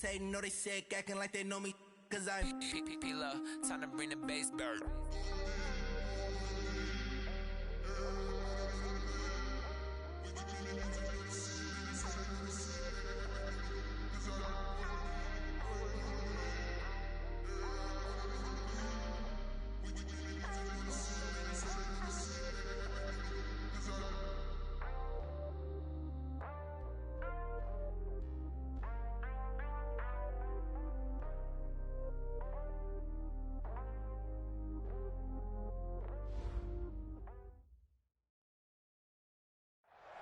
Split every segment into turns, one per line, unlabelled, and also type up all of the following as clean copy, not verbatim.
Say no, they sick, acting like they know me, cause I'm P-Love, time to bring the bass bird.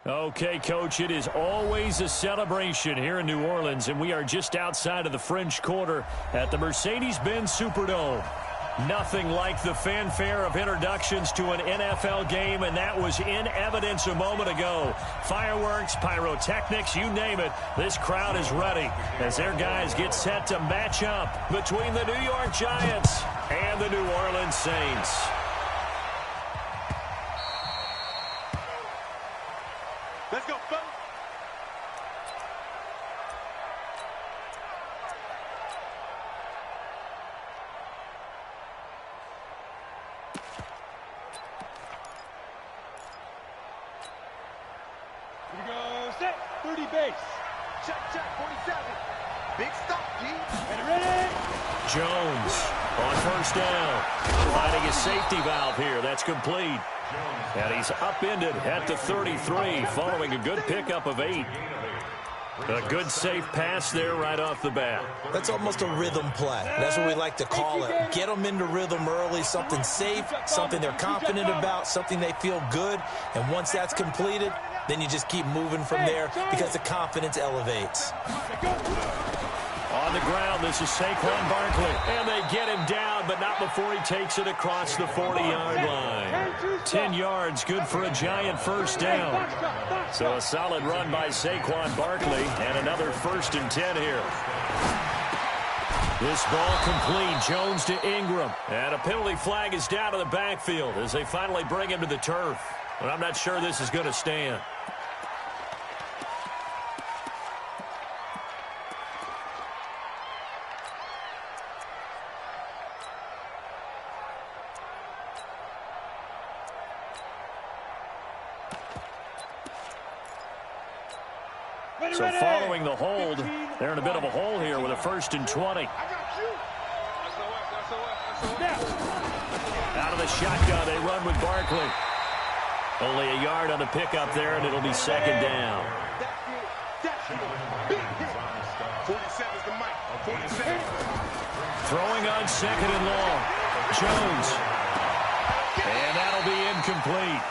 Okay, Coach, it is always a celebration here in New Orleans, and we are just outside of the French Quarter at the Mercedes-Benz Superdome. Nothing like the fanfare of introductions to an NFL game, and that was in evidence a moment ago. Fireworks, pyrotechnics, you name it, this crowd is ready as their guys get set to match up between the New York Giants and the New Orleans Saints.
Let's go, folks. Here we go. Set. 30 base. Check, 47. Big stop, G. Ready.
Jones on first down. Finding a safety valve here. That's complete. And he's upended at the 33 following a good pickup of 8. A good safe pass there right off the bat.
That's almost a rhythm play. That's what we like to call it. Get them into rhythm early, something safe, something they're confident about, something they feel good. And once that's completed, then you just keep moving from there because the confidence elevates.
On the ground, this is Saquon Barkley. And they get him down, but not before he takes it across the 40-yard line. 10 yards, good for a Giant first down. So a solid run by Saquon Barkley, and another 1st and 10 here. This ball complete, Jones to Ingram. And a penalty flag is down to the backfield as they finally bring him to the turf. But I'm not sure this is going to stand. So following the hold, they're in a bit of a hole here with a 1st and 20. Out of the shotgun, they run with Barkley. Only a yard on the pickup there, and it'll be 2nd down.
47's the mic. 47.
Throwing on 2nd and long. Jones. And that'll be incomplete.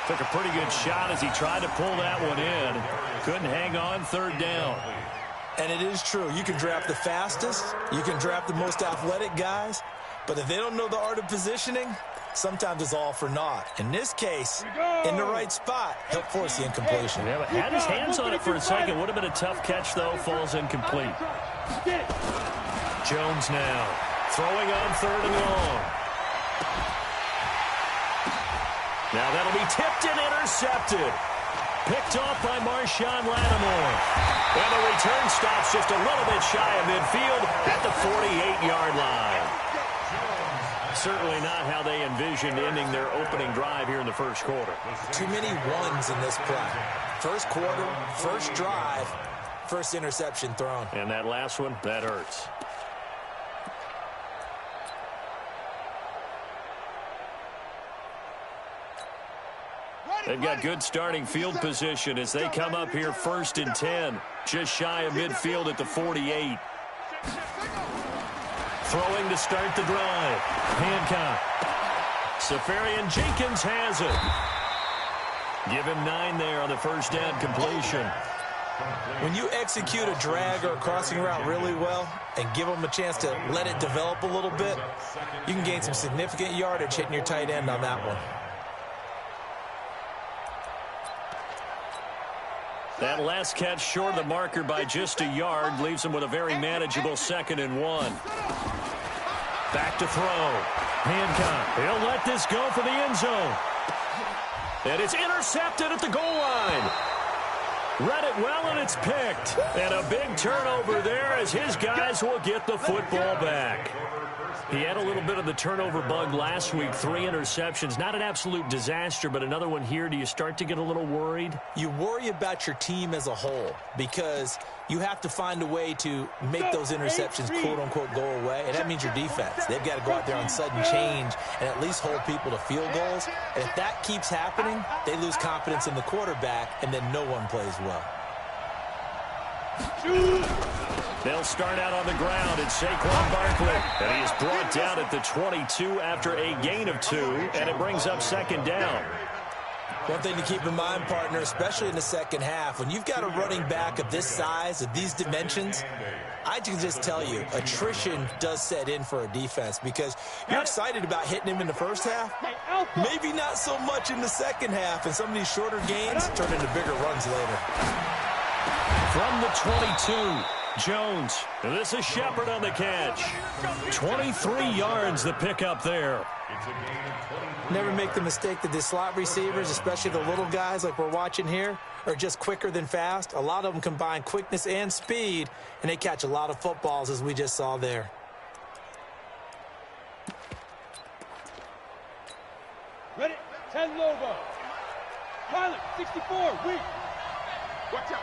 Took a pretty good shot as he tried to pull that one in. Couldn't hang on, 3rd down.
And it is true. You can draft the fastest. You can draft the most athletic guys. But if they don't know the art of positioning, sometimes it's all for naught. In this case, in the right spot, help force the incompletion.
Yeah, but had his hands on it for a second. Would have been a tough catch, though. Falls incomplete. Jones now. Throwing on 3rd and long. Now that'll be tipped and intercepted. Picked off by Marshawn Lattimore. And the return stops just a little bit shy of midfield at the 48-yard line. Certainly not how they envisioned ending their opening drive here in the 1st quarter.
Too many ones in this play. 1st quarter, 1st drive, 1st interception thrown.
And that last one, that hurts. They've got good starting field position as they come up here 1st and 10. Just shy of midfield at the 48. Throwing to start the drive. Hancock. Safarian Jenkins has it. Give him 9 there on the 1st down completion.
When you execute a drag or a crossing route really well and give them a chance to let it develop a little bit, you can gain some significant yardage hitting your tight end on that one.
That last catch short of the marker by just a yard leaves him with a very manageable 2nd and 1. Back to throw. Hancock. He'll let this go for the end zone. And it's intercepted at the goal line. Read it well, and it's picked. And a big turnover there as his guys will get the football back. He had a little bit of the turnover bug last week, 3 interceptions. Not an absolute disaster, but another one here. Do you start to get a little worried?
You worry about your team as a whole because you have to find a way to make those interceptions, quote-unquote, go away, and that means your defense. They've got to go out there on sudden change and at least hold people to field goals. And if that keeps happening, they lose confidence in the quarterback, and then no one plays well.
They'll start out on the ground at Saquon Barkley. And he is brought down at the 22 after a gain of 2, and it brings up second down.
One thing to keep in mind, partner, especially in the second half, when you've got a running back of this size, of these dimensions, I can just tell you, attrition does set in for a defense because you're excited about hitting him in the first half, maybe not so much in the second half, and some of these shorter gains turn into bigger runs later.
From the 22, Jones. This is Shepard on the catch. 23 yards the pickup there.
Never make the mistake that the slot receivers, especially the little guys like we're watching here, are just quicker than fast. A lot of them combine quickness and speed, and they catch a lot of footballs, as we just saw there.
Ready? 10 Lobo. Pilot, 64, weak. Watch out.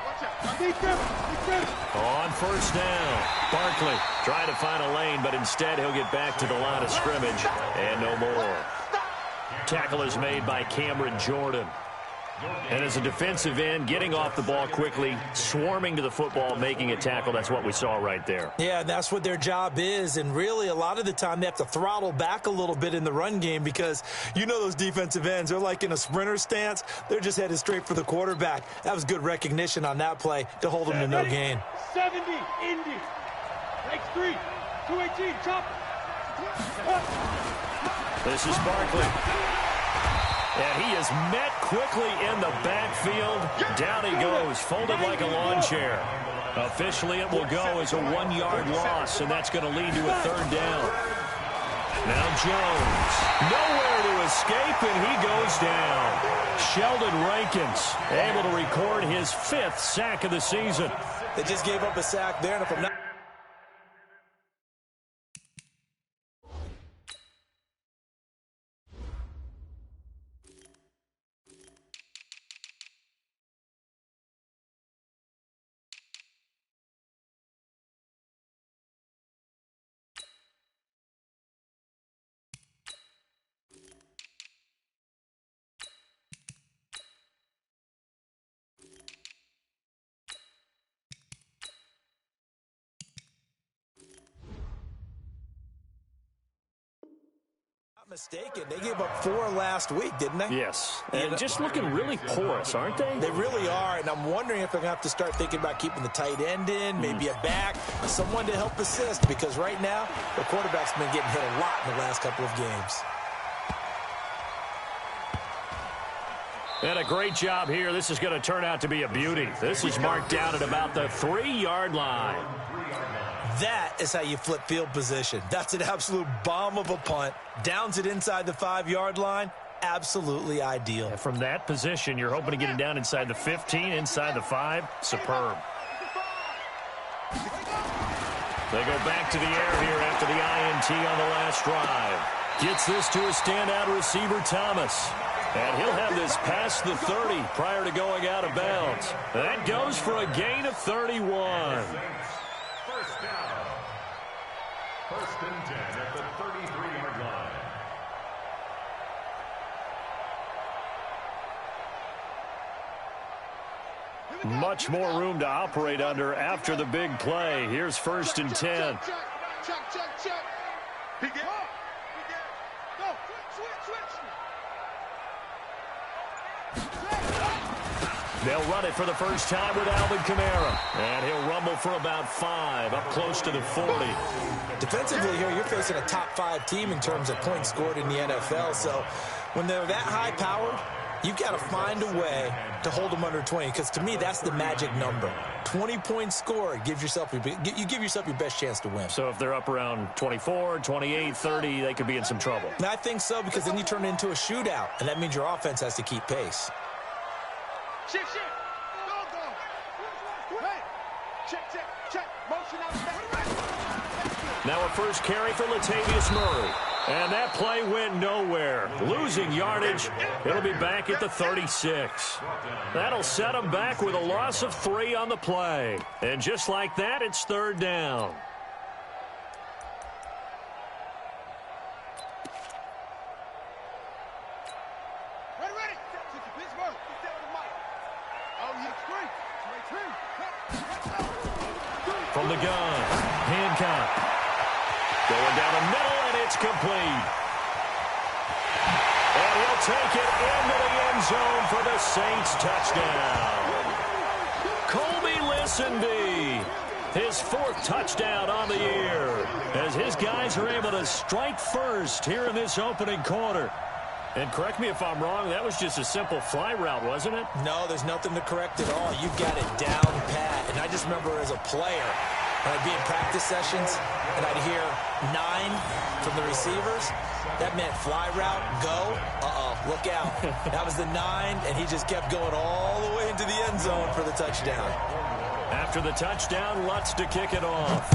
On first down, Barkley trying to find a lane, but instead he'll get back to the line of scrimmage, and no more. Tackle is made by Cameron Jordan. And as a defensive end, getting off the ball quickly, swarming to the football, making a tackle, that's what we saw right there.
Yeah, that's what their job is, and really a lot of the time they have to throttle back a little bit in the run game because you know those defensive ends, they're like in a sprinter stance. They're just headed straight for the quarterback. That was good recognition on that play to hold them to no gain.
70, Indy. Next 3, 218, chop.
This is Barkley. And he is met quickly in the backfield. Down he goes, folded like a lawn chair. Officially, it will go as a 1-yard loss, and that's going to lead to a third down. Now Jones, nowhere to escape, and he goes down. Sheldon Rankins able to record his 5th sack of the season.
They just gave up a sack there, and if I'm not... mistaken, they gave up 4 last week, didn't they?
Yes, and just looking really porous, aren't they?
They really are, and I'm wondering if they're going to have to start thinking about keeping the tight end in, maybe a back, someone to help assist, because right now, the quarterback's been getting hit a lot in the last couple of games.
And a great job here. This is going to turn out to be a beauty. This is marked down at about the 3-yard line.
That is how you flip field position. That's an absolute bomb of a punt. Downs it inside the 5-yard line. Absolutely ideal.
And from that position, you're hoping to get it down inside the 15, inside the 5. Superb. They go back to the air here after the INT on the last drive. Gets this to a standout receiver, Thomas. And he'll have this past the 30 prior to going out of bounds. That goes for a gain of 31.
First down. 1st and 10 at the 33-yard line.
Much more room to operate under after the big play. Here's 1st and 10.
Check. Go. Switch.
They'll run it for the first time with Alvin Kamara. And he'll rumble for about 5, up close to the 40.
Defensively here, you're facing a top 5 team in terms of points scored in the NFL. So when they're that high-powered, you've got to find a way to hold them under 20. Because to me, that's the magic number. 20 points scored, you give yourself your best chance to win.
So if they're up around 24, 28, 30, they could be in some trouble.
And I think so, because then you turn it into a shootout. And that means your offense has to keep pace.
Shift. Go. Check. Motion out back.
Now a first carry for Latavius Murray. And that play went nowhere. Losing yardage. It'll be back at the 36. That'll set them back with a loss of 3 on the play. And just like that, it's third down.
Ready. Pittsburgh.
From the gun, Hancock. Going down the middle, and it's complete. And he'll take it into the end zone for the Saints touchdown. Colby Lisenby, his 4th touchdown on the year, as his guys are able to strike first here in this opening quarter. And correct me if I'm wrong, that was just a simple fly route, wasn't it?
No, there's nothing to correct at all. You've got it down pat. And I just remember as a player, when I'd be in practice sessions, and I'd hear 9 from the receivers. That meant fly route, go, look out. That was the 9, and he just kept going all the way into the end zone for the touchdown.
After the touchdown, Lutz to kick it off.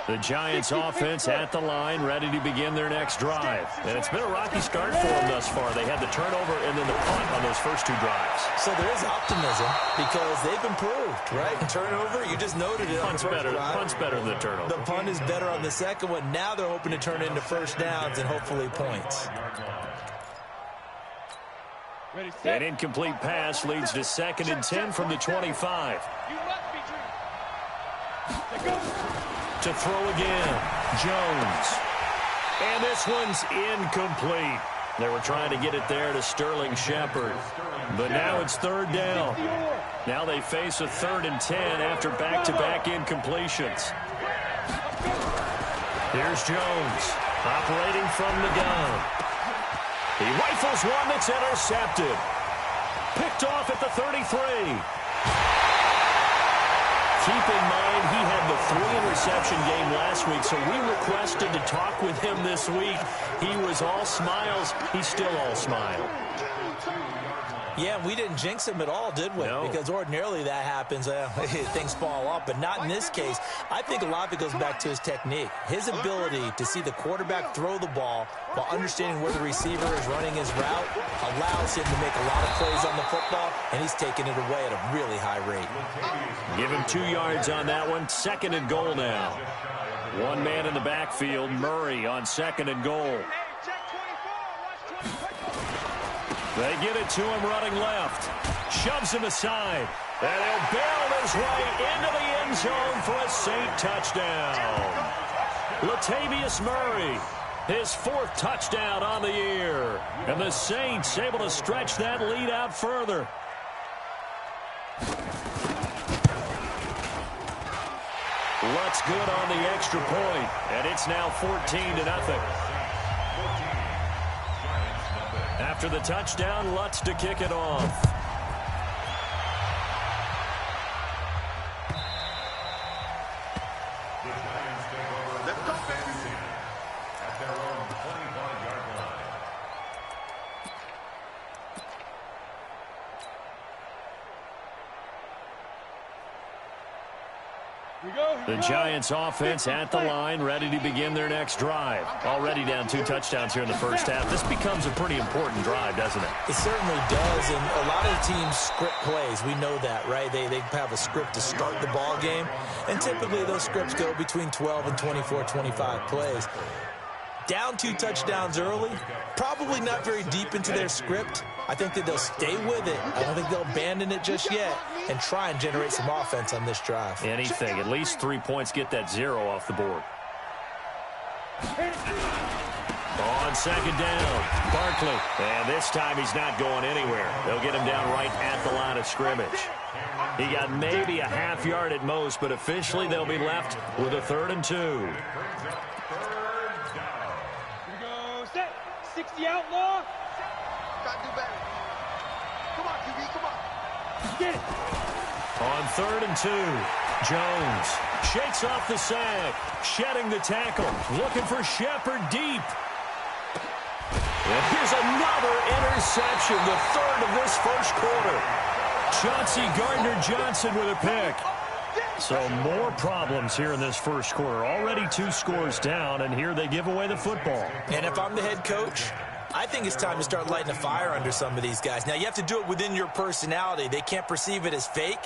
The Giants offense at the line, ready to begin their next drive. And it's been a rocky start for them thus far. They had the turnover and then the punt on those first 2 drives.
So there is optimism because they've improved, right? Turnover, you just noted it.
Punt's better than the turnover.
The punt is better on the second one. Now they're hoping to turn into first downs and hopefully points.
An incomplete pass leads to 2nd and 10 from the 25. To throw again, Jones. And this one's incomplete. They were trying to get it there to Sterling Shepard. But now it's third down. Now they face a 3rd and 10 after back-to-back incompletions. Here's Jones, operating from the gun. He rifles one that's intercepted. Picked off at the 33. Keep in mind, he had the 3-interception game last week, so we requested to talk with him this week. He was all smiles. He's still all smile.
Yeah, we didn't jinx him at all, did we?
No.
Because ordinarily that happens. Things fall off, but not in this case. I think a lot of it goes back to his technique. His ability to see the quarterback throw the ball while understanding where the receiver is running his route allows him to make a lot of plays on the football, and he's taking it away at a really high rate.
Give him 2 yards on that one. 2nd and goal now. 1 man in the backfield, Murray on 2nd and goal. They get it to him running left. Shoves him aside. And he'll barrel his way into the end zone for a Saint touchdown. Latavius Murray, his 4th touchdown on the year. And the Saints able to stretch that lead out further. Lutz good on the extra point, and it's now 14-0. After the touchdown, Lutz to kick it off.
Let's go, baby.
At their own 25-yard line.
The Giants offense at the line, ready to begin their next drive. Already down 2 touchdowns here in the first half. This becomes a pretty important drive, doesn't it?
It certainly does, and a lot of the teams script plays. We know that, right? They have a script to start the ball game, and typically those scripts go between 12 and 24, 25 plays. Down 2 touchdowns early, probably not very deep into their script. I think that they'll stay with it. I don't think they'll abandon it just yet and try and generate some offense on this drive.
Anything. At least 3 points, get that 0 off the board. On 2nd down, Barkley. And this time he's not going anywhere. They'll get him down right at the line of scrimmage. He got maybe a half yard at most, but officially they'll be left with a 3rd and 2.
60 outlaw. Gotta do better. Come on, QB, come on. Get it.
On 3rd and 2. Jones shakes off the sack, shedding the tackle, looking for Shepard deep. And here's another interception, the third of this first quarter. Chauncey Gardner-Johnson with a pick. So more problems here in this first quarter. Already 2 scores down, and here they give away the football.
And if I'm the head coach, I think it's time to start lighting a fire under some of these guys. Now, you have to do it within your personality. They can't perceive it as fake.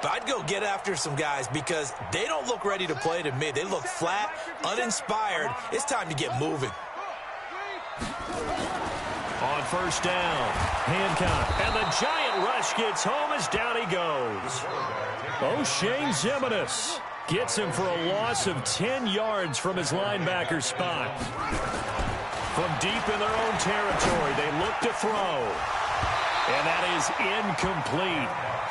But I'd go get after some guys because they don't look ready to play to me. They look flat, uninspired. It's time to get moving.
On first down, Hancock. And the giant rush gets home as down he goes. O'Shane Zimenez gets him for a loss of 10 yards from his linebacker spot. From deep in their own territory, they look to throw. And that is incomplete.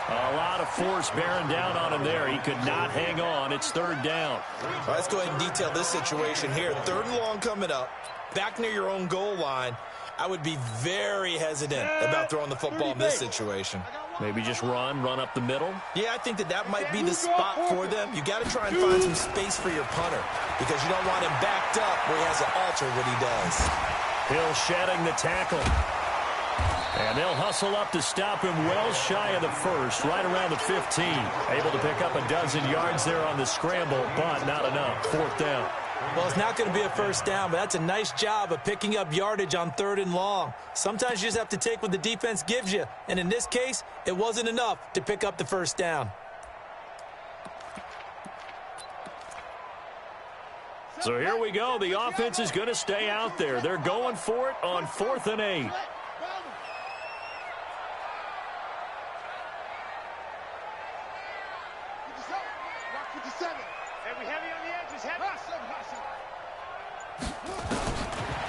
A lot of force bearing down on him there. He could not hang on. It's third down.
All right, let's go ahead and detail this situation here. 3rd and long coming up. Back near your own goal line. I would be very hesitant about throwing the football in this situation.
Maybe just run up the middle?
Yeah, I think that might be the spot for them. You got to try and find some space for your punter because you don't want him backed up where he has to alter what he does.
Hill shedding the tackle. And they'll hustle up to stop him well shy of the first, right around the 15. Able to pick up a dozen yards there on the scramble, but not enough. 4th down.
Well, it's not going to be a first down, but that's a nice job of picking up yardage on 3rd and long. Sometimes you just have to take what the defense gives you, and in this case, it wasn't enough to pick up the first down.
So here we go. The offense is going to stay out there. They're going for it on 4th and 8.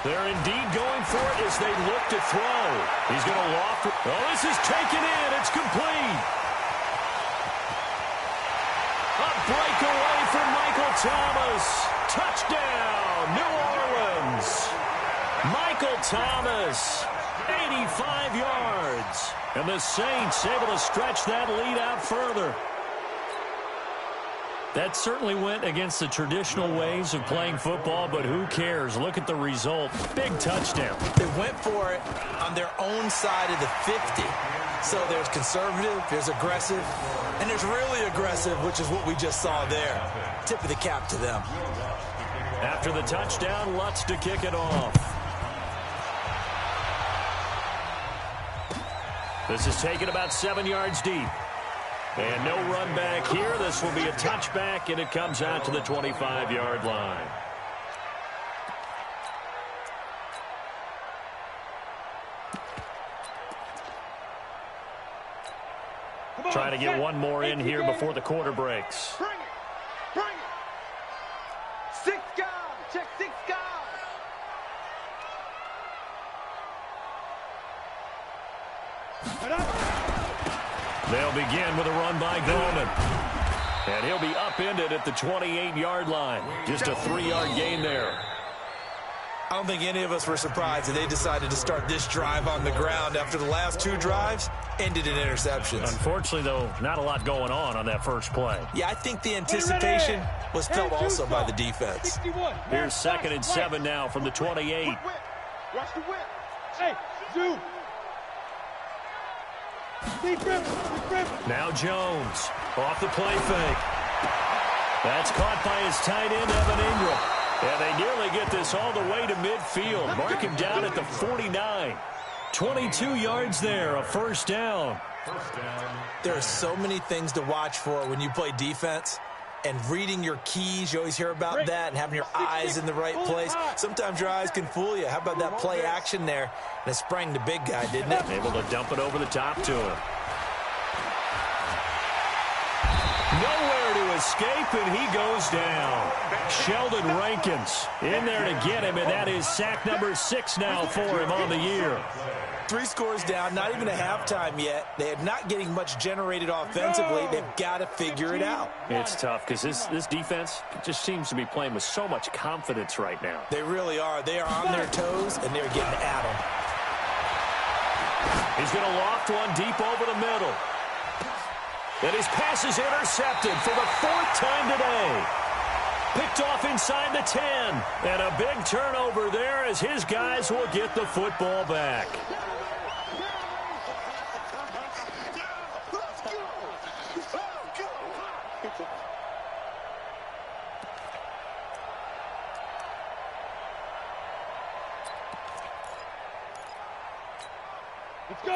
They're indeed going for it as they look to throw. He's going to loft it. Oh, this is taken in. It's complete. A breakaway for Michael Thomas. Touchdown, New Orleans. Michael Thomas, 85 yards. And the Saints able to stretch that lead out further. That certainly went against the traditional ways of playing football, but who cares? Look at the result. Big touchdown.
They went for it on their own side of the 50. So there's conservative, there's aggressive, and there's really aggressive, which is what we just saw there. Tip of the cap to them.
After the touchdown, Lutz to kick it off. This is taken about 7 yards deep. And no run back here. This will be a touchback, and it comes out to the 25-yard line. Trying to get one more in here before the quarter breaks.
Bring it. Bring it. 6 guys. Check 6 guys.
They'll begin with a run by Goldman. And he'll be upended at the 28-yard line. Just a 3-yard gain there.
I don't think any of us were surprised that they decided to start this drive on the ground after the last 2 drives ended in interceptions.
Unfortunately, though, not a lot going on that first play.
Yeah, I think the anticipation was felt also by the defense.
Here's 2nd and 7 now from the 28.
Watch the whip. Hey, Zoo.
Now Jones off the play fake. That's caught by his tight end, Evan Ingram. And they nearly get this all the way to midfield. Mark him down at the 49. 22 yards there, a first down.
There are so many things to watch for when you play defense. And reading your keys, you always hear about that, and having your eyes in the right place. Sometimes your eyes can fool you. How about that play action there? And it sprang the big guy, didn't it?
Able to dump it over the top to him. Nowhere to escape, and he goes down. Sheldon Rankins in there to get him, and that is sack number 6 now for him on the year.
3 scores down, not even a halftime yet. They are not getting much generated offensively. They've got to figure it out.
It's tough because this defense just seems to be playing with so much confidence right now.
They really are. They are on their toes, and they're getting at them.
He's going to loft one deep over the middle. And his pass is intercepted for the 4th time today. Picked off inside the 10. And a big turnover there as his guys will get the football back.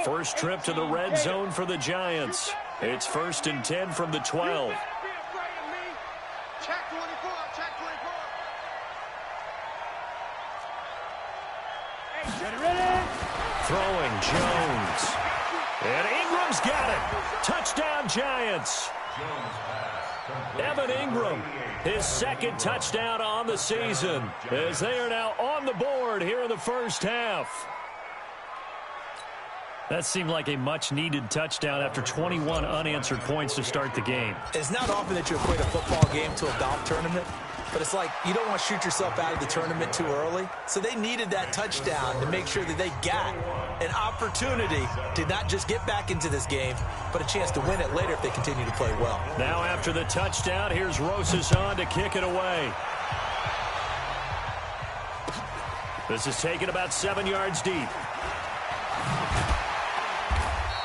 First trip to the red zone for the Giants. It's 1st and 10 from the 12. Throwing Jones. And Ingram's got it. Touchdown, Giants. Evan Ingram, his 2nd touchdown on the season, as they are now on the board here in the first half. That seemed like a much-needed touchdown after 21 unanswered points to start the game.
It's not often that you equate a football game to a golf tournament, but it's like you don't want to shoot yourself out of the tournament too early. So they needed that touchdown to make sure that they got an opportunity to not just get back into this game, but a chance to win it later if they continue to play well.
Now after the touchdown, here's Rosas on to kick it away. This is taken about 7 yards deep.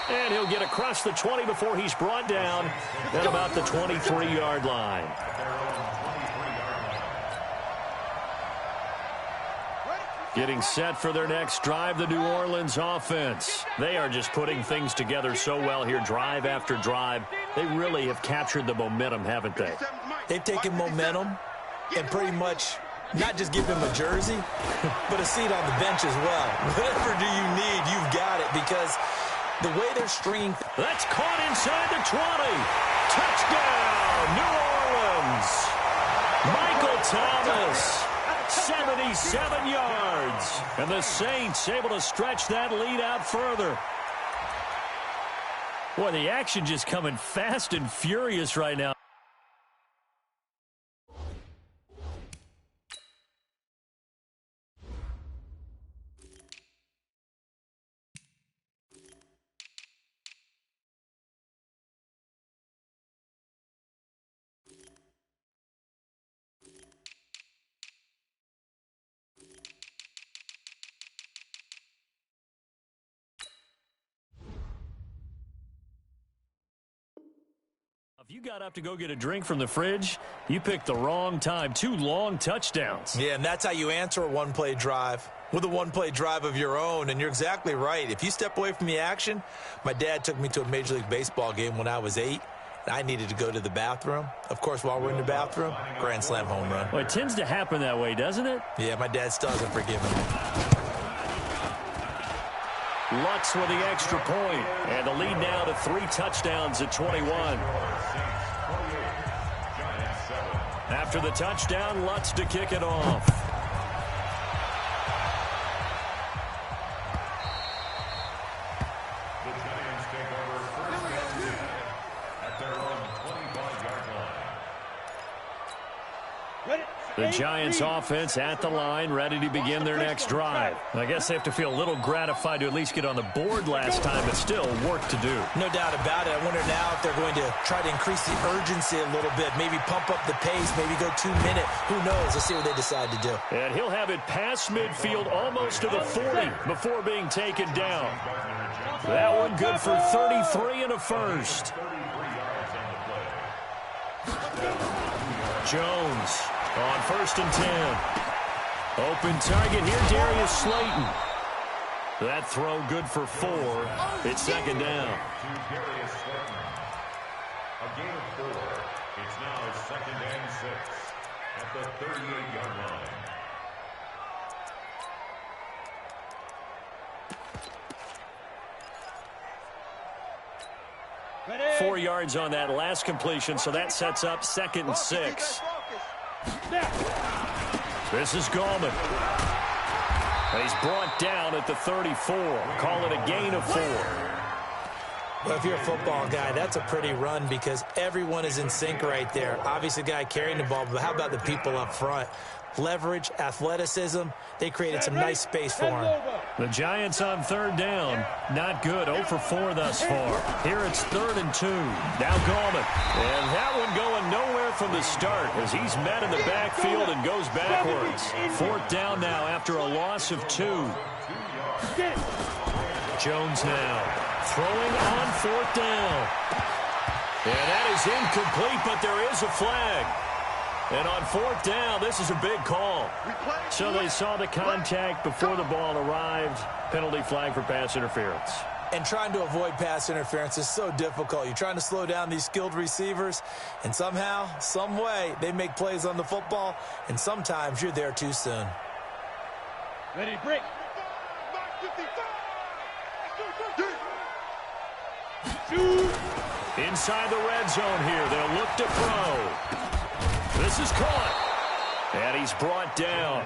And he'll get across the 20 before he's brought down at about the 23-yard line. Getting set for their next drive, the New Orleans offense. They are just putting things together so well here, drive after drive. They really have captured the momentum, haven't they?
They've taken momentum and pretty much not just give him a jersey, but a seat on the bench as well. Whatever do you need, you've got it, because the way they're stringing.
That's caught inside the 20. Touchdown, New Orleans. Michael Thomas, 77 yards. And the Saints able to stretch that lead out further. Boy, the action just coming fast and furious right now. If you got up to go get a drink from the fridge, you picked the wrong time. 2 long touchdowns.
Yeah, and that's how you answer a one-play drive, with a one-play drive of your own. And you're exactly right. If you step away from the action, my dad took me to a Major League Baseball game when I was 8. And I needed to go to the bathroom. Of course, while we're in the bathroom, grand slam home run.
Well, it tends to happen that way, doesn't it?
Yeah, my dad still hasn't forgiven me.
Lutz with the extra point, and the lead now to 3 touchdowns at 21. After the touchdown, Lutz to kick it off.
The Giants take over 1st and 10 at their own 25-yard line.
The Giants offense at the line, ready to begin their next drive. I guess they have to feel a little gratified to at least get on the board last time, but still work to do.
No doubt about it. I wonder now if they're going to try to increase the urgency a little bit, maybe pump up the pace, maybe go 2 minute. Who knows? Let's see what they decide to do.
And he'll have it past midfield almost to the 40 before being taken down. That one good for 33 and a first. Jones on 1st and 10. Open target here, Darius Slayton. That throw good for 4. It's 2nd down.
Darius Slayton. A gain of 4. It's now 2nd and 6 at the 38-yard line.
Ready?
4 yards on that last completion, so that sets up 2nd and 6. This is Gallman. He's brought down at the 34. Call it a gain of 4.
Well, if you're a football guy, that's a pretty run because everyone is in sync right there. Obviously, the guy carrying the ball, but how about the people up front? leverage, athleticism. They created some nice space for him.
The Giants on third down. Not good. 0 for 4 thus far. Here it's 3rd and 2. Now Gallman. And that one going nowhere from the start as he's met in the backfield and goes backwards. 4th down now after a loss of 2. Jones now throwing on 4th down. And that is incomplete, but there is a flag. And on 4th down, this is a big call. So they saw the contact before the ball arrived. Penalty flag for pass interference.
And trying to avoid pass interference is so difficult. You're trying to slow down these skilled receivers, and somehow, some way, they make plays on the football, and sometimes you're there too soon.
Ready to break.
Inside the red zone here, they'll look to throw. This is caught. And he's brought down.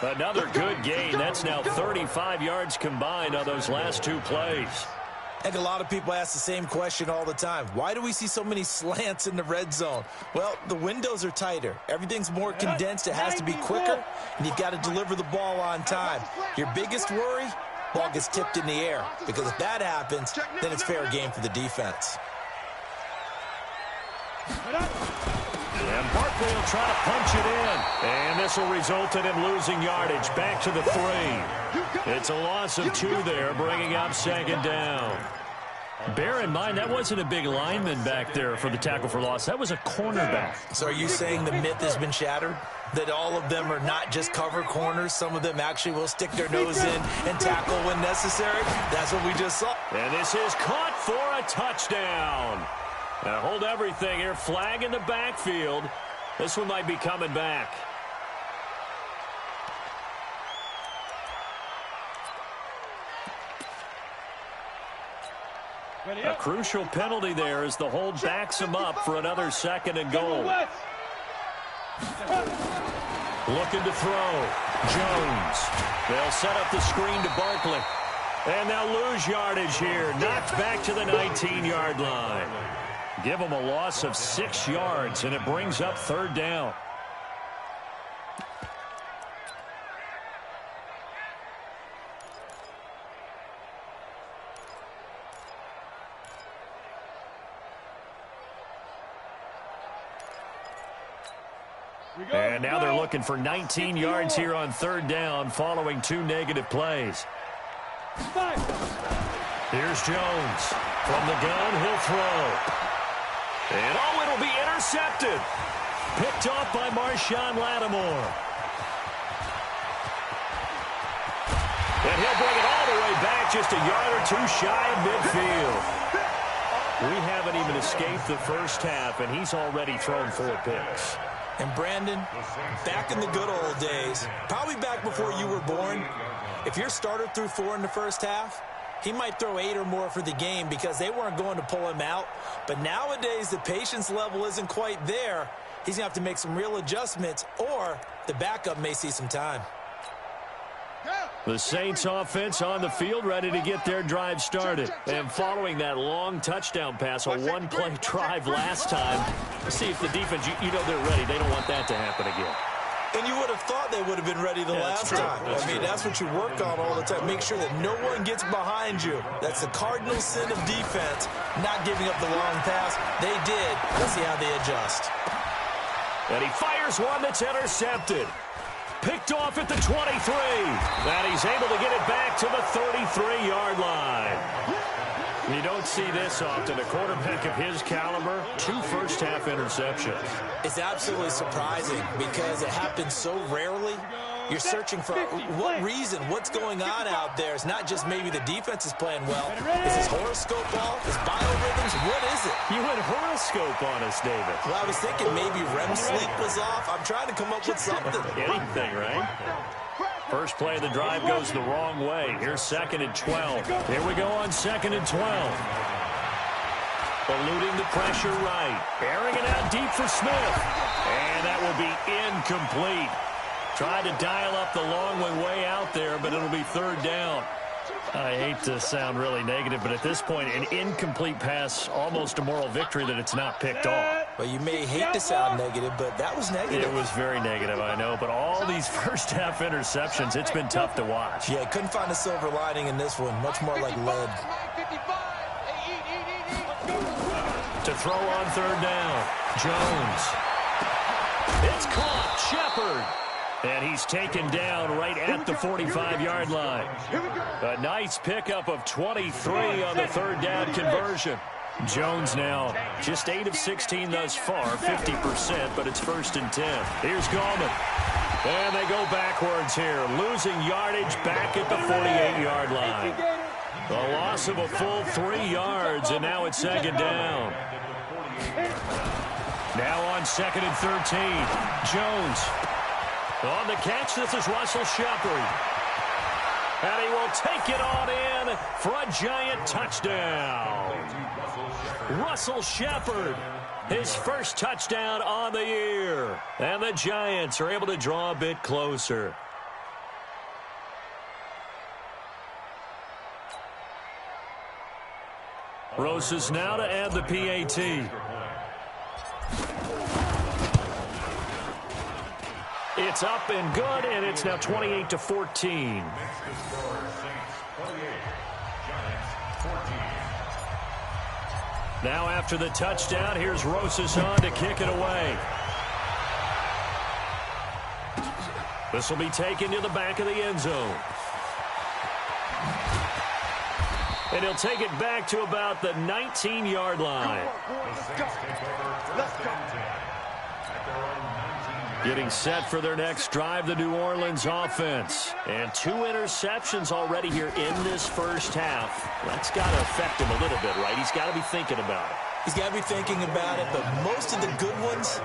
Another good gain. That's now 35 yards combined on those last 2 plays.
I think a lot of people ask the same question all the time. Why do we see so many slants in the red zone? Well, the windows are tighter. Everything's more condensed. It has to be quicker, and you've got to deliver the ball on time. Your biggest worry? Ball gets tipped in the air, because if that happens, then it's fair game for the defense.
And Barkley will try to punch it in. And this will result in him losing yardage. Back to the 3. It's a loss of 2 there, bringing up 2nd down. Bear in mind, that wasn't a big lineman back there for the tackle for loss. That was a cornerback.
So are you saying the myth has been shattered? That all of them are not just cover corners? Some of them actually will stick their nose in and tackle when necessary? That's what we just saw.
And this is caught for a touchdown. Now hold everything here. Flag in the backfield. This one might be coming back. A crucial penalty there as the hold backs him up for another 2nd and goal. Looking to throw. Jones. They'll set up the screen to Barkley. And they'll lose yardage here. Knocked back to the 19-yard line. Give them a loss of 6 yards, and it brings up 3rd down. And now they're looking for 19 yards here on 3rd down following 2 negative plays. Here's Jones. From the gun, he'll throw. And, oh, it'll be intercepted. Picked off by Marshawn Lattimore. And he'll bring it all the way back just a yard or 2 shy of midfield. We haven't even escaped the first half, and he's already thrown 4 picks.
And Brandon, back in the good old days, probably back before you were born, if your starter threw 4 in the first half, he might throw 8 or more for the game because they weren't going to pull him out. But nowadays, the patience level isn't quite there. He's going to have to make some real adjustments, or the backup may see some time.
The Saints offense on the field, ready to get their drive started. And following that long touchdown pass, a 1-play drive last time, see if the defense, you know they're ready. They don't want that to happen again.
And you would have thought they would have been ready the last time. That's what you work on all the time. Make sure that no one gets behind you. That's the cardinal sin of defense, not giving up the long pass. They did. Let's see how they adjust.
And he fires one that's intercepted. Picked off at the 23. And he's able to get it back to the 33-yard line. You don't see this often. A quarterback of his caliber, 2 first-half interceptions.
It's absolutely surprising because it happens so rarely. You're searching for what reason, what's going on out there. It's not just maybe the defense is playing well. Is his horoscope off? Is biorhythms? What is it?
You went horoscope on us, David.
Well, I was thinking maybe REM sleep was off. I'm trying to come up with something.
Anything, right? First play of the drive goes the wrong way. Here's 2nd and 12. Here we go on 2nd and 12. Eluding the pressure right. Airing it out deep for Smith. And that will be incomplete. Tried to dial up the long way out there, but it'll be 3rd down. I hate to sound really negative, but at this point, an incomplete pass, almost a moral victory that it's not picked off.
Well, you may hate to sound negative, but that was negative.
It was very negative, I know. But all these first-half interceptions, it's been tough to watch.
Yeah, couldn't find a silver lining in this one. Much more like lead.
To throw on third down, Jones. It's caught, Shepard. And he's taken down right at the 45-yard line. A nice pickup of 23 on the third down conversion. Jones now just 8 of 16 thus far, 50%, but it's 1st and 10. Here's Gallman. And they go backwards here, losing yardage back at the 48-yard line. A loss of a full 3 yards, and now it's 2nd down. Now on 2nd and 13, Jones. On the catch, this is Russell Shepard. And he will take it on in for a giant touchdown. Russell Shepard, his first touchdown on the year. And the Giants are able to draw a bit closer. Rosas now to add the PAT. It's up and good, and it's now 28-14. Now after the touchdown, here's Rosas on to kick it away. This will be taken to the back of the end zone. And he'll take it back to about the 19-yard line. Getting set for their next drive, the New Orleans offense. And 2 interceptions already here in this first half. That's got to affect him a little bit, right? He's got to be thinking about it.
He's got to be thinking about it, but most of the good ones,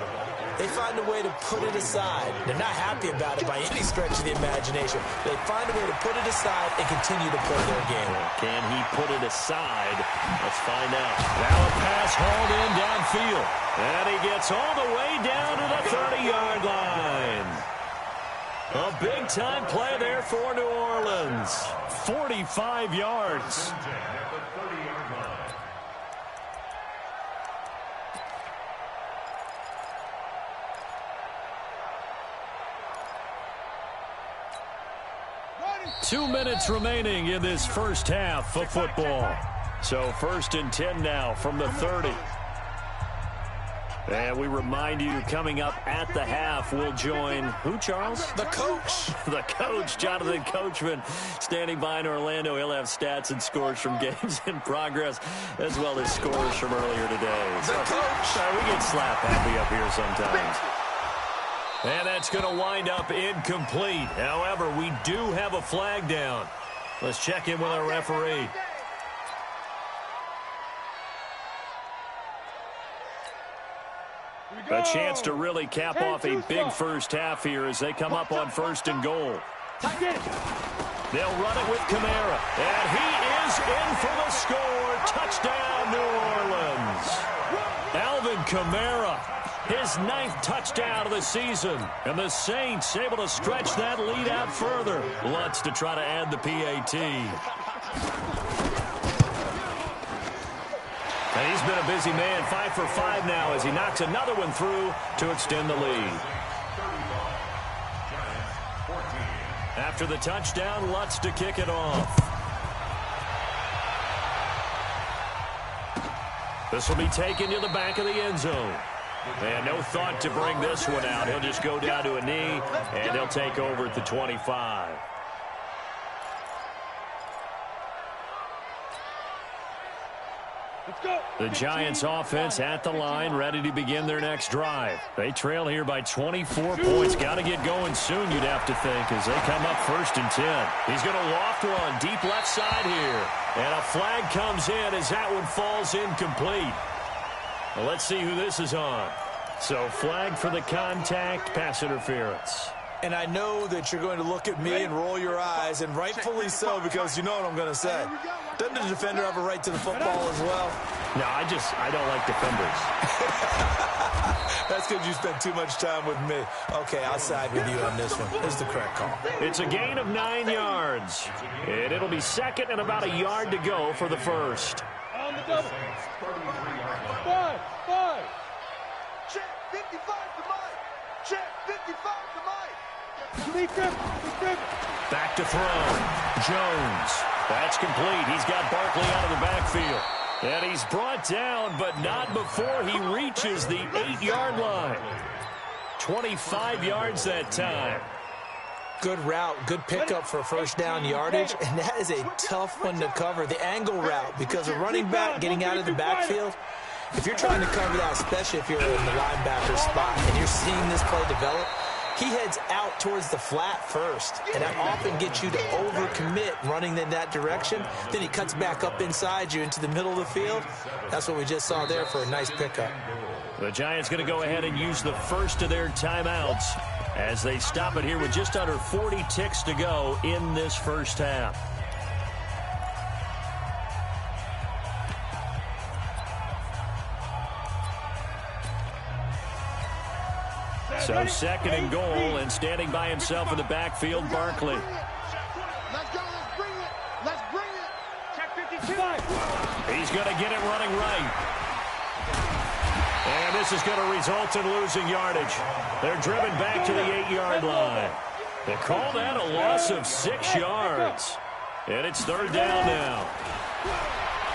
they find a way to put it aside. They're not happy about it by any stretch of the imagination. They find a way to put it aside and continue to play their game.
Can he put it aside? Let's find out. Now a pass hauled in downfield. And he gets all the way down to the 30-yard line. A big-time play there for New Orleans. 45 yards. Two minutes remaining in this first half of football. So 1st and 10 now from the 30. And we remind you, coming up at the half, we'll join who, Charles?
The coach.
The coach, Jonathan Coachman, standing by in Orlando. He'll have stats and scores from games in progress, as well as scores from earlier today.
The coach.
We get slap happy up here sometimes. And that's going to wind up incomplete. However, we do have a flag down. Let's check in with our referee. A chance to really cap off a big first half here as they come up on 1st and goal. They'll run it with Kamara. And he is in for the score. Touchdown, New Orleans. Alvin Kamara, his 9th touchdown of the season. And the Saints able to stretch that lead out further. Lutz to try to add the PAT. And he's been a busy man, 5 for 5 now as he knocks another one through to extend the lead. After the touchdown, Lutz to kick it off. This will be taken to the back of the end zone. And no thought to bring this one out. He'll just go down to a knee, and they'll take over at the 25. The Giants offense at the line, ready to begin their next drive. They trail here by 24 points. Got to get going soon, you'd have to think, as they come up 1st and 10. He's going to loft one deep left side here. And a flag comes in as that one falls incomplete. Well, let's see who this is on. So flag for the contact, pass interference.
And I know that you're going to look at me and roll your eyes, and rightfully so, because you know what I'm going to say. Doesn't the defender have a right to the football as well?
No, I don't like defenders.
That's because you spent too much time with me. Okay, I'll side with you on this one. This is the correct call.
It's a gain of 9 yards. And it'll be 2nd and about a yard to go for the first.
On the double. 5. 55 to Mike. Check 55 to Mike.
Back to throw. Jones. That's complete. He's got Barkley out of the backfield. And he's brought down, but not before he reaches the 8-yard line. 25 yards that time.
Good route, good pickup for first down yardage, and that is a tough one to cover, the angle route, because a running back getting out of the backfield, if you're trying to cover that, especially if you're in the linebacker spot and you're seeing this play develop, he heads out towards the flat first, and that often gets you to overcommit running in that direction. Then he cuts back up inside you into the middle of the field. That's what we just saw there for a nice pickup.
The Giants going to go ahead and use the first of their timeouts as they stop it here with just under 40 ticks to go in this first half. So second and goal, and standing by himself in the backfield, Barkley.
Let's go, let's bring it. Let's bring it. Check 52.
He's going to get it running right. And this is going to result in losing yardage. They're driven back to the 8-yard line. They call that a loss of 6 yards. And it's third down now.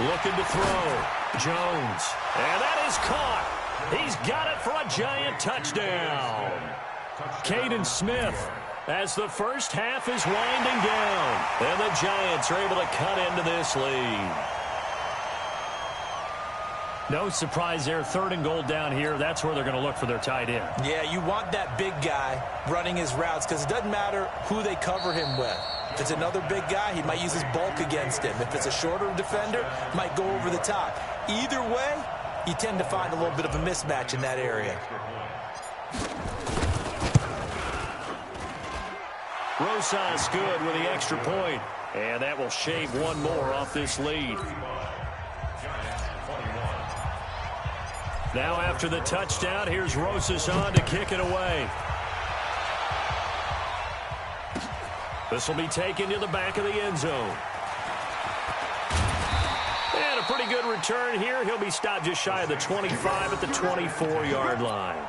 Looking to throw. Jones. And that is caught. He's got it for a Giant touchdown. Caden Smith as the first half is winding down. And the Giants are able to cut into this lead. No surprise there. Third and goal down here. That's where they're going to look for their tight end.
Yeah, you want that big guy running his routes because it doesn't matter who they cover him with. If it's another big guy, he might use his bulk against him. If it's a shorter defender, might go over the top. Either way, you tend to find a little bit of a mismatch in that area.
Rosas good with the extra point. And that will shave one more off this lead. Now after the touchdown, here's Rosas on to kick it away. This will be taken to the back of the end zone. And a pretty good return here. He'll be stopped just shy of the 25 at the 24-yard line.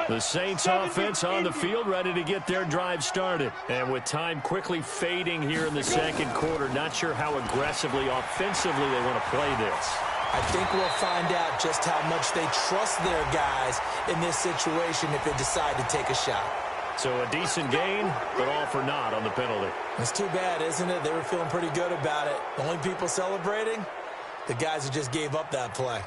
The Saints offense on the field, ready to get their drive started. And with time quickly fading here in the second quarter, not sure how aggressively, offensively they want to play this.
I think we'll find out just how much they trust their guys in this situation if they decide to take a shot.
So a decent gain, but all for naught on the penalty.
It's too bad, isn't it? They were feeling pretty good about it. The only people celebrating, the guys who just gave up that play.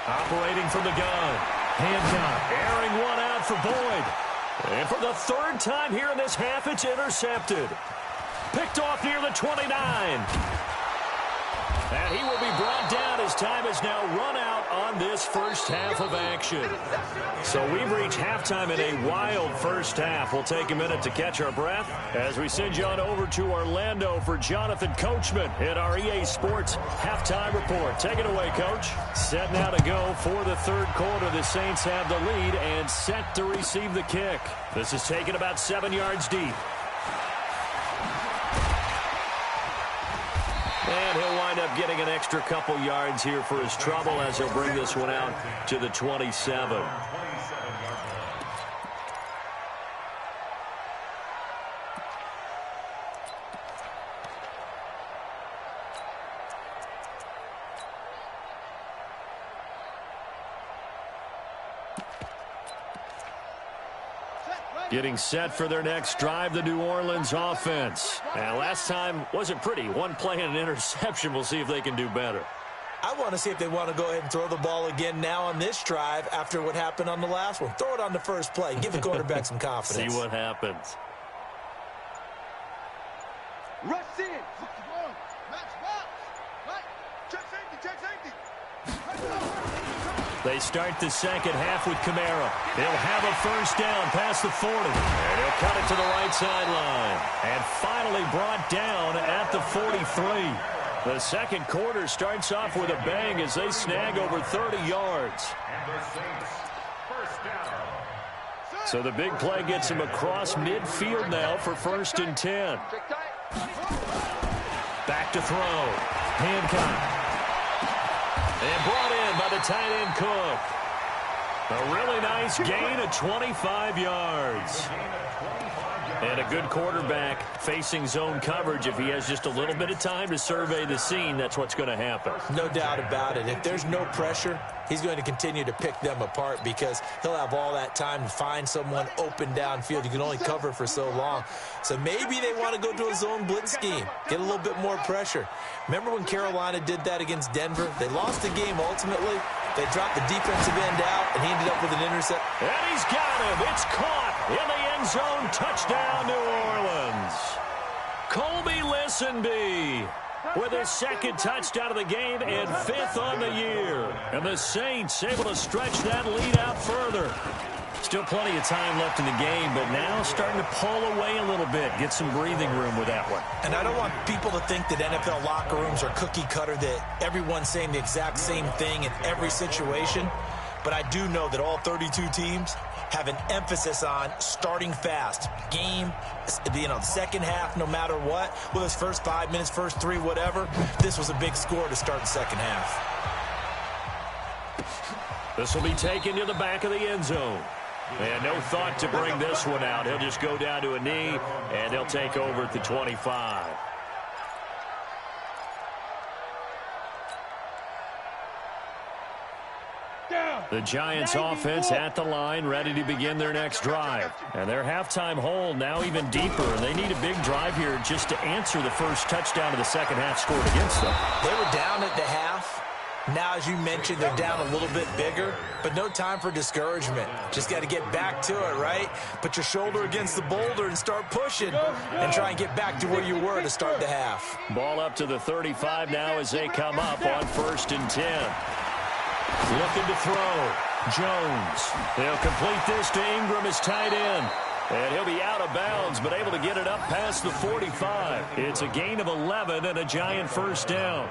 Operating from the gun. Hancock airing one out for Boyd. And for the third time here in this half, it's intercepted. Picked off near the 29. And he will be brought down as time is now run out on this first half of action. So we've reached halftime in a wild first half. We'll take a minute to catch our breath as we send you on over to Orlando for Jonathan Coachman in our EA Sports halftime report. Take it away, Coach. Set now to go for the third quarter. The Saints have the lead and set to receive the kick. This is taken about 7 yards deep. And he'll wind up getting an extra couple yards here for his trouble as he'll bring this one out to the 27. Getting set for their next drive, the New Orleans offense. And last time wasn't pretty. One play and an interception. We'll see if they can do better.
I want to see if they want to go ahead and throw the ball again now on this drive after what happened on the last one. Throw it on the first play. Give the quarterback some confidence.
See what happens.
Rush in. Match box. Right. Check safety. Check safety.
They start the second half with Kamara. He'll have a first down past the 40. And he'll cut it to the right sideline. And finally brought down at the 43. The second quarter starts off with a bang as they snag over 30 yards. So the big play gets him across midfield now for 1st and 10. Back to throw. Hancock. And brought in by the tight end Cook. A really nice gain of 25 yards. And a good quarterback facing zone coverage. If he has just a little bit of time to survey the scene, that's what's going to happen.
No doubt about it. If there's no pressure, he's going to continue to pick them apart because he'll have all that time to find someone open downfield. You can only cover for so long. So maybe they want to go to a zone blitz scheme, get a little bit more pressure. Remember when Carolina did that against Denver? They lost the game ultimately. They dropped the defensive end out, and he ended up with an intercept.
And he's got him. It's caught in the end zone. Touchdown, New Orleans. Colby Listenby with his second touchdown of the game and 5th on the year. And the Saints able to stretch that lead out further. Still plenty of time left in the game, but now starting to pull away a little bit. Get some breathing room with that one.
And I don't want people to think that NFL locker rooms are cookie cutter, that everyone's saying the exact same thing in every situation. But I do know that all 32 teams have an emphasis on starting fast. Game, the second half, no matter what. Whether it's first 5 minutes, first 3, whatever. This was a big score to start the second half.
This will be taken to the back of the end zone. And no thought to bring this one out. He'll just go down to a knee, and they'll take over at the 25. The Giants offense at the line, ready to begin their next drive. And their halftime hole now even deeper, and they need a big drive here just to answer the first touchdown of the second half scored against them.
They were down at the half. Now, as you mentioned, they're down a little bit bigger, but no time for discouragement. Just got to get back to it, right? Put your shoulder against the boulder and start pushing and try and get back to where you were to start the half.
Ball up to the 35 now as they come up on 1st and 10. Looking to throw. Jones. They'll complete this to Ingram as tight end. And he'll be out of bounds, but able to get it up past the 45. It's a gain of 11 and a Giant first down.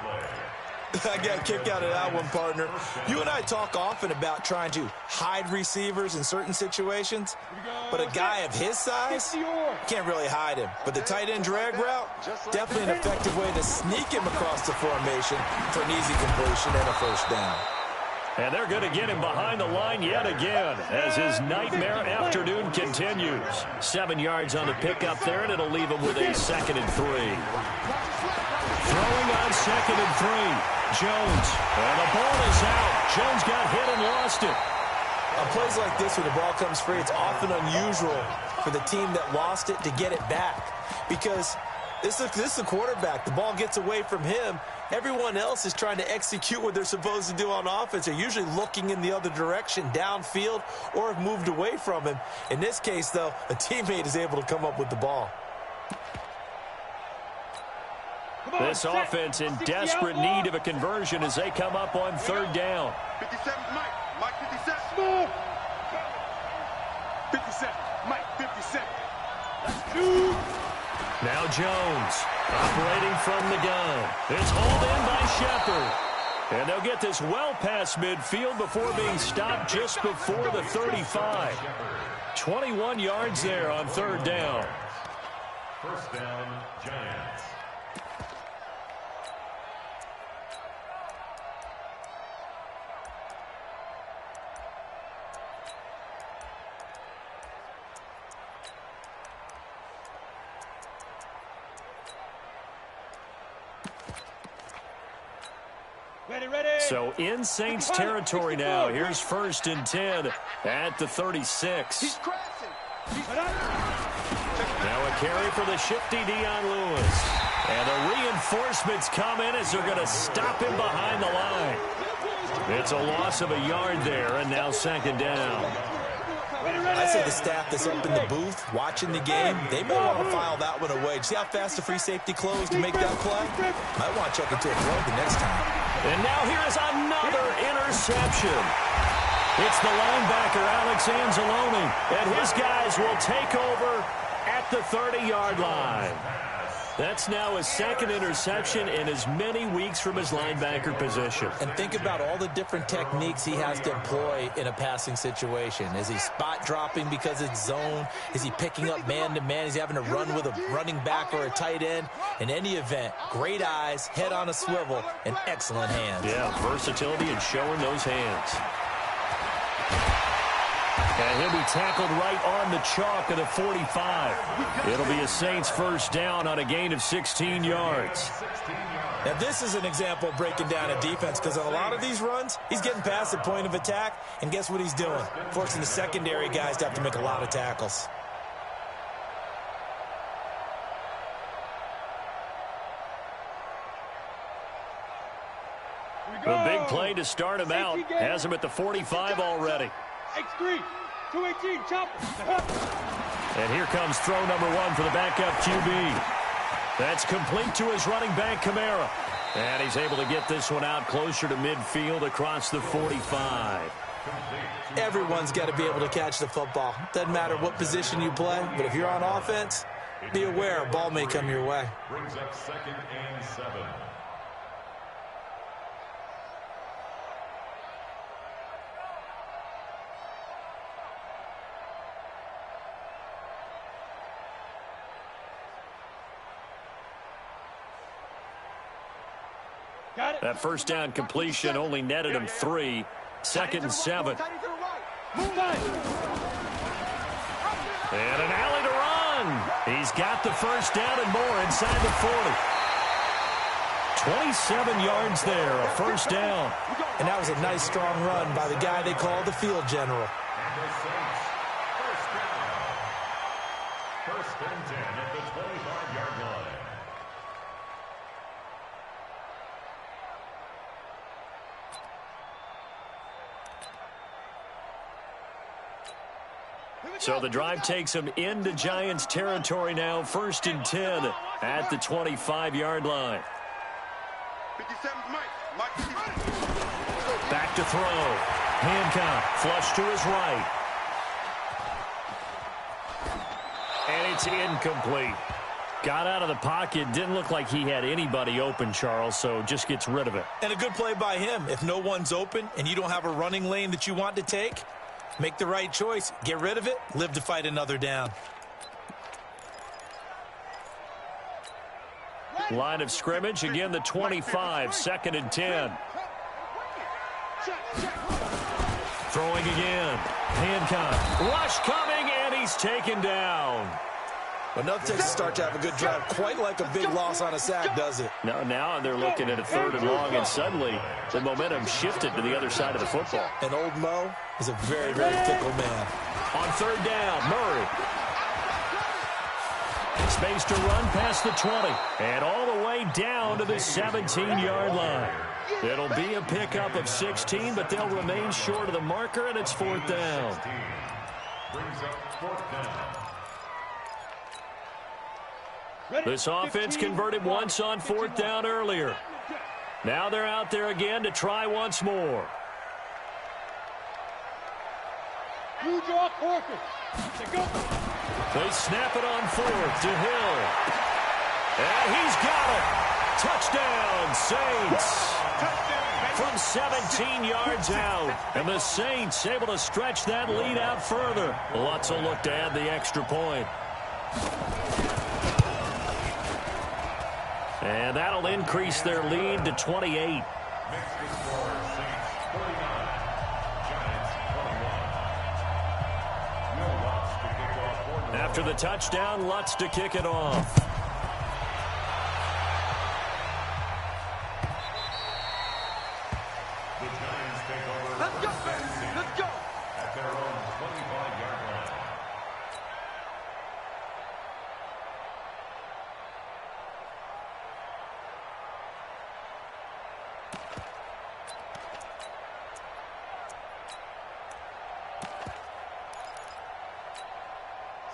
I got a kick out of that one, partner. You and I talk often about trying to hide receivers in certain situations, but a guy of his size, can't really hide him. But the tight end drag route, definitely an effective way to sneak him across the formation for an easy completion and a first down.
And they're going to get him behind the line yet again as his nightmare afternoon continues. 7 yards on the pickup there, and it'll leave him with a 2nd and 3. Throwing on 2nd and 3. Jones, and the ball is out. Jones got hit and lost it.
On plays like this where the ball comes free, it's often unusual for the team that lost it to get it back because this is the quarterback. The ball gets away from him. Everyone else is trying to execute what they're supposed to do on offense. They're usually looking in the other direction, downfield, or have moved away from him. In this case, though, a teammate is able to come up with the ball.
This offense in desperate need of a conversion as they come up on 3rd down.
57, Mike 57. 57, Mike 57.
Now Jones operating from the gun. It's hauled in by Shepard. And they'll get this well past midfield before being stopped just before the 35. 21 yards there on 3rd down.
First down, Giants.
So in Saints territory now. Here's 1st and 10 at the 36. Now a carry for the shifty Dion Lewis. And the reinforcements come in as they're going to stop him behind the line. It's a loss of a yard there, and now 2nd down.
I say the staff that's up in the booth watching the game, they may want to file that one away. See how fast the free safety closed to make that play? Might want to check into a play the next time.
And now here is another interception. It's the linebacker, Alex Anzalone, and his guys will take over at the 30-yard line. That's now his second interception in as many weeks from his linebacker position.
And think about all the different techniques he has to employ in a passing situation. Is he spot dropping because it's zone? Is he picking up man-to-man? Is he having to run with a running back or a tight end? In any event, great eyes, head on a swivel, and excellent hands.
Yeah, versatility and showing those hands. And he'll be tackled right on the chalk of the 45. It'll be a Saints first down on a gain of 16 yards.
Now, this is an example of breaking down a defense, because on a lot of these runs, he's getting past the point of attack, and guess what he's doing? Forcing the secondary guys to have to make a lot of tackles.
The big play to start him out has him at the 45 already.
X3, 218, chop.
And here comes throw number one for the backup QB. That's complete to his running back, Kamara. And he's able to get this one out closer to midfield across the 45.
Everyone's got to be able to catch the football. Doesn't matter what position you play, but if you're on offense, be aware a ball may come your way.
Brings up 2nd and 7.
That first down completion only netted him 3. 2nd and 7.
Move on.
And an alley to run. He's got the first down and more inside the 40. 27 yards there, a first down.
And that was a nice, strong run by the guy they call the field general.
And the Saints, first down. 1st and 10 at the 25-yard line.
So the drive takes him into Giants territory now. 1st and 10 at the 25-yard line.
57 Mike.
Back to throw. Hancock flush to his right. And it's incomplete. Got out of the pocket. Didn't look like he had anybody open, Charles, so just gets rid of it.
And a good play by him. If no one's open and you don't have a running lane that you want to take, make the right choice. Get rid of it. Live to fight another down.
Line of scrimmage, again the 25, 2nd and 10. Throwing again. Hancock. Rush coming, and he's taken down.
But nothing takes a start to have a good drive quite like a big loss on a sack, does it?
Now they're looking at a 3rd and long, and suddenly the momentum shifted to the other side of the football.
And old Mo is a very, very fickle man.
On 3rd down, Murray. Space to run past the 20. And all the way down to the 17-yard line. It'll be a pickup of 16, but they'll remain short of the marker, and it's 4th down.
Brings up 4th down.
This offense converted once on 4th down earlier. Now they're out there again to try once more.
You draw quarter.
They snap it on 4th to Hill. And he's got it. Touchdown, Saints. From 17 yards out. And the Saints able to stretch that lead out further. Lots of look to add the extra point. And that'll increase their lead to 28.
Next to score, Saints 49, Giants 21. No Lutz to kick off for the
After the touchdown, Lutz to kick it off.
The Giants take over.
Let's go, let's go.
At their own 25-yard line.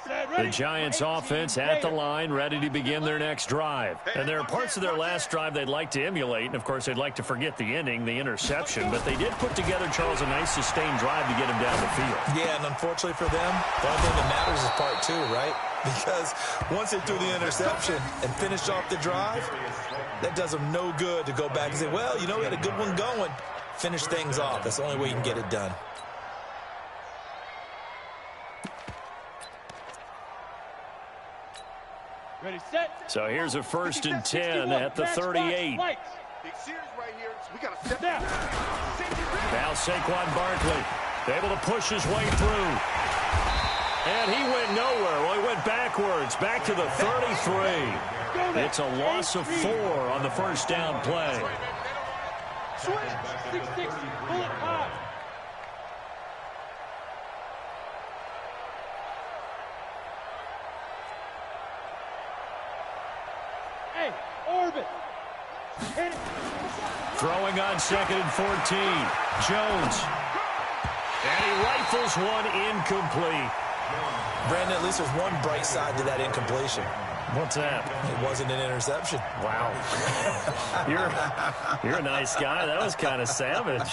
Set.
The Giants offense at the line, ready to begin their next drive. And there are parts of their last drive they'd like to emulate. And, of course, they'd like to forget the inning, the interception. But they did put together, Charles, a nice sustained drive to get him down the field.
Yeah, and unfortunately for them, the only thing that matters is part two, right? Because once they threw the interception and finished off the drive, that does them no good to go back and say, well, you know, we had a good one going. Finish things off. That's the only way you can get it done.
Ready, set.
So here's a 1st and 10 at the 38.
Big series right here, so we got to step down.
Now Saquon Barkley able to push his way through. And he went nowhere. Well, he went backwards, back to the 33. It's a loss of 4 on the first down play.
Switch, 6-6, bullet high. Hey, orbit. Hit it.
Throwing on 2nd and 14. Jones. And he rifles one incomplete.
Brandon, at least there's one bright side to that incompletion.
What's that?
It wasn't an interception.
Wow. You're a nice guy. That was kind of savage.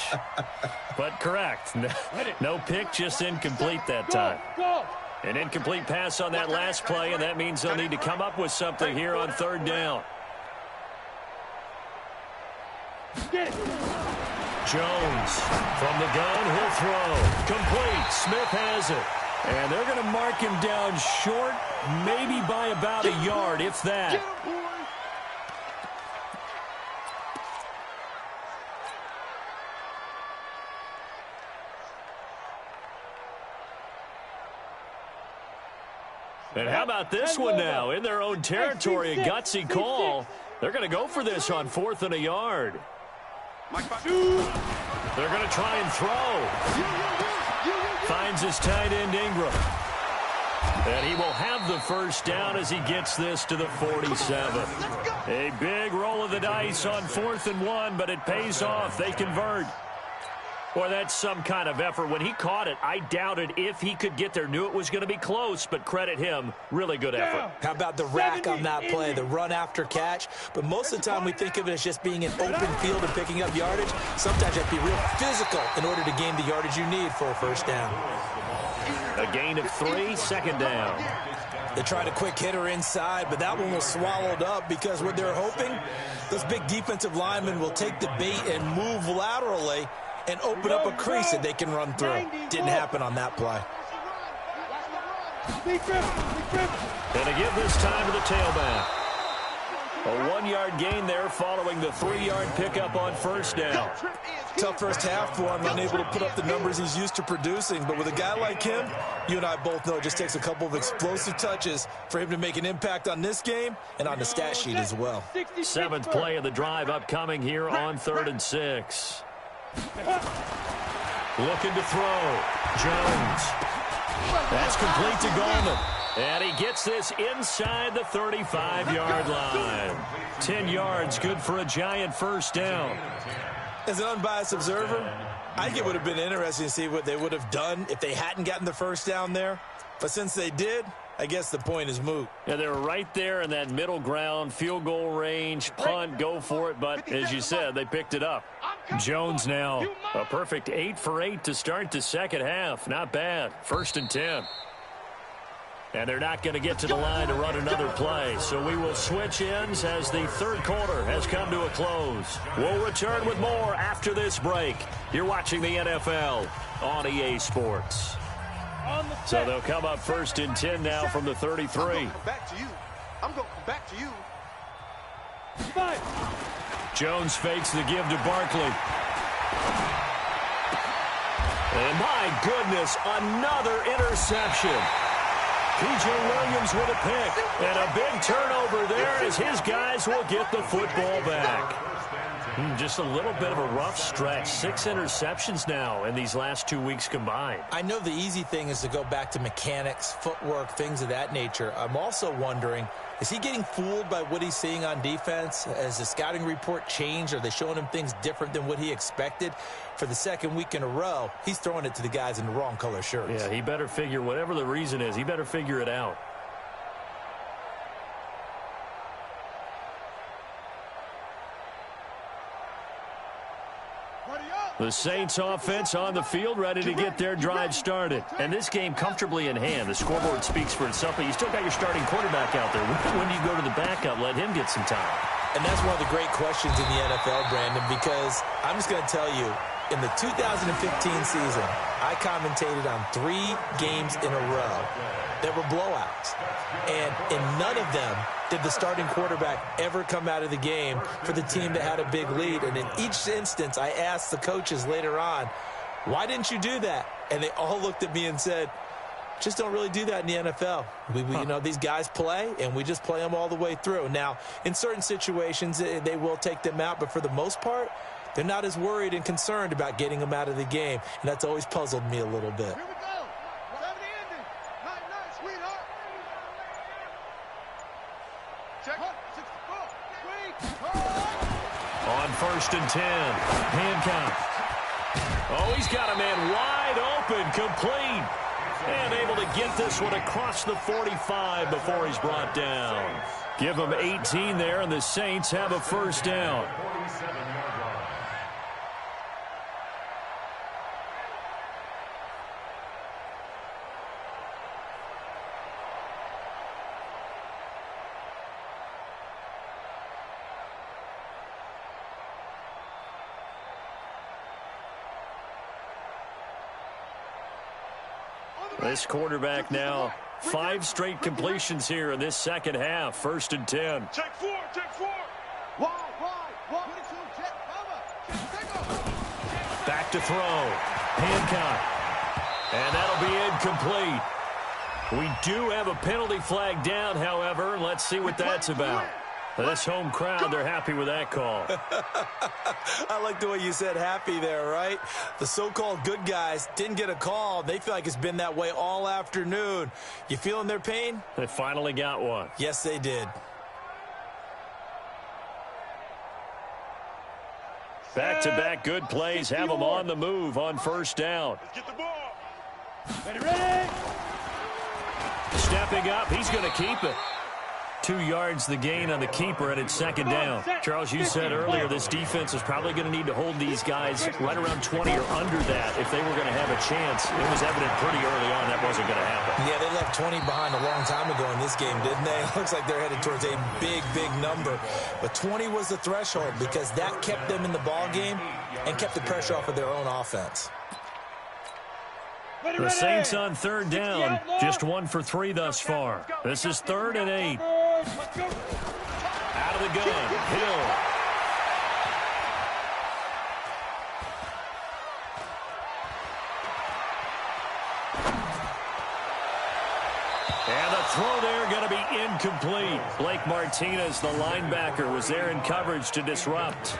But correct. No pick, just incomplete that time. An incomplete pass on that last play, and that means they'll need to come up with something here on 3rd down. Jones from the gun, he'll throw. Complete. Smith has it. And they're going to mark him down short, maybe by about a yard, if that. And how about this one now? In their own territory, a gutsy call. They're going to go for this on 4th and a yard. They're going to try and throw. Finds his tight end, Ingram. And he will have the first down as he gets this to the 47. A big roll of the dice on 4th and 1, but it pays off. They convert. Boy, that's some kind of effort. When he caught it, I doubted if he could get there. Knew it was going to be close, but credit him. Really good effort.
How about the rack on that play, the run after catch? But most of the time we think of it as just being an open field and picking up yardage. Sometimes you have to be real physical in order to gain the yardage you need for a first down.
A gain of 3, 2nd down.
They tried a quick hitter inside, but that one was swallowed up because what they're hoping, those big defensive linemen will take the bait and move laterally and open up a crease that they can run through. Didn't happen on that play.
And to give this time to the tailback. A 1-yard gain there following the 3-yard pickup on 1st down.
Tough first half for him, unable to put up the numbers he's used to producing. But with a guy like him, you and I both know it just takes a couple of explosive touches for him to make an impact on this game and on the stat sheet as well.
7th play of the drive upcoming here on 3rd and 6. Looking to throw. Jones. That's complete to Goldman. And he gets this inside the 35-yard line. 10 yards, good for a Giant first down.
As an unbiased observer, I think it would have been interesting to see what they would have done if they hadn't gotten the first down there. But since they did, I guess the point is moot.
Yeah, they were right there in that middle ground, field goal range, punt, go for it. But as you said, they picked it up. Jones now, a perfect 8 for 8 to start the second half. Not bad. 1st and 10. And they're not going to get to the line to run another play. So we will switch ends as the 3rd quarter has come to a close. We'll return with more after this break. You're watching the NFL on EA Sports. So they'll come up 1st and 10 now from the 33.
I'm going to come back to you.
Jones fakes the give to Barkley. And my goodness, another interception. P.J. Williams with a pick. And a big turnover there as his guys will get the football back. Just a little bit of a rough stretch. 6 interceptions now in these last 2 weeks combined.
I know the easy thing is to go back to mechanics, footwork, things of that nature. I'm also wondering, is he getting fooled by what he's seeing on defense? Has the scouting report changed? Are they showing him things different than what he expected? For the second week in a row, he's throwing it to the guys in the wrong color shirts.
Yeah, he better figure, whatever the reason is, he better figure it out. The Saints offense on the field, ready to get their drive started. And this game comfortably in hand. The scoreboard speaks for itself, but you still got your starting quarterback out there. When do you go to the backup? Let him get some time.
And that's one of the great questions in the NFL, Brandon, because I'm just going to tell you, in the 2015 season, I commentated on 3 games in a row that were blowouts. And in none of them did the starting quarterback ever come out of the game for the team that had a big lead. And in each instance, I asked the coaches later on, why didn't you do that? And they all looked at me and said, just don't really do that in the NFL. You know, these guys play, and we just play them all the way through. Now, in certain situations, they will take them out, but for the most part, they're not as worried and concerned about getting them out of the game, and that's always puzzled me a little bit.
Here we go. 70 ending. Night, sweetheart. Check. 64.
On 1st and 10, Hancock. Oh, he's got a man wide open, complete. And able to get this one across the 45 before he's brought down. Give him 18 there, and the Saints have a first down. This quarterback now, 5 straight completions here in this second half. 1st and 10.
Check 4. Wide. 22, check cover.
Back to throw. Hancock. And that'll be incomplete. We do have a penalty flag down, however. Let's see what that's about. This home crowd, they're happy with that call.
I like the way you said happy there, right? The so-called good guys didn't get a call. They feel like it's been that way all afternoon. You feeling their pain?
They finally got one.
Yes, they did.
Back-to-back good plays have them on the move on 1st down.
Let's get the ball. Ready.
Stepping up, he's going to keep it. 2 yards the gain on the keeper, and it's 2nd down. Charles, you said earlier this defense is probably going to need to hold these guys right around 20 or under that if they were going to have a chance. It was evident pretty early on that wasn't going to happen.
Yeah, they left 20 behind a long time ago in this game, didn't they? It looks like they're headed towards a big number. But 20 was the threshold because that kept them in the ball game and kept the pressure off of their own offense.
The Saints on 3rd down, just 1 for 3 thus far. This is 3rd and 8. Out of the gun, Hill. And the throw there going to be incomplete. Blake Martinez, the linebacker, was there in coverage to disrupt.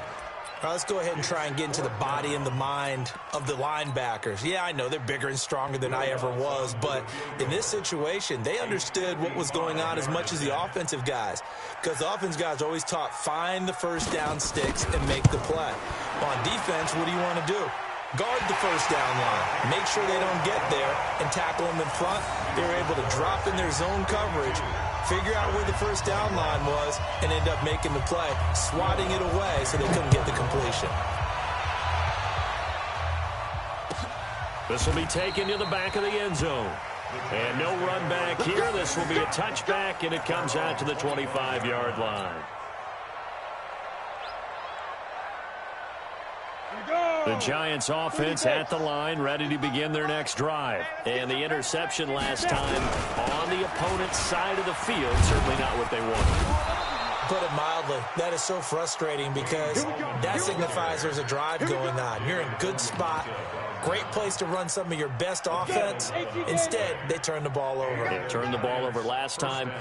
All right, let's go ahead and try and get into the body and the mind of the linebackers. Yeah, I know they're bigger and stronger than I ever was, but in this situation, they understood what was going on as much as the offensive guys, because the offensive guys are always taught, find the first down sticks and make the play. On defense, what do you want to do? Guard the first down line. Make sure they don't get there and tackle them in front. They were able to drop in their zone coverage, figure out where the first down line was, and end up making the play, swatting it away so they couldn't get the completion.
This will be taken to the back of the end zone. And no run back here. This will be a touchback, and it comes out to the 25-yard line. The Giants offense at the line, ready to begin their next drive. And the interception last time on the opponent's side of the field, certainly not what they wanted.
Put it mildly, that is so frustrating because that signifies there's a drive going on. You're in a good spot, great place to run some of your best offense. Instead, they turn the ball over.
They turned the ball over last time.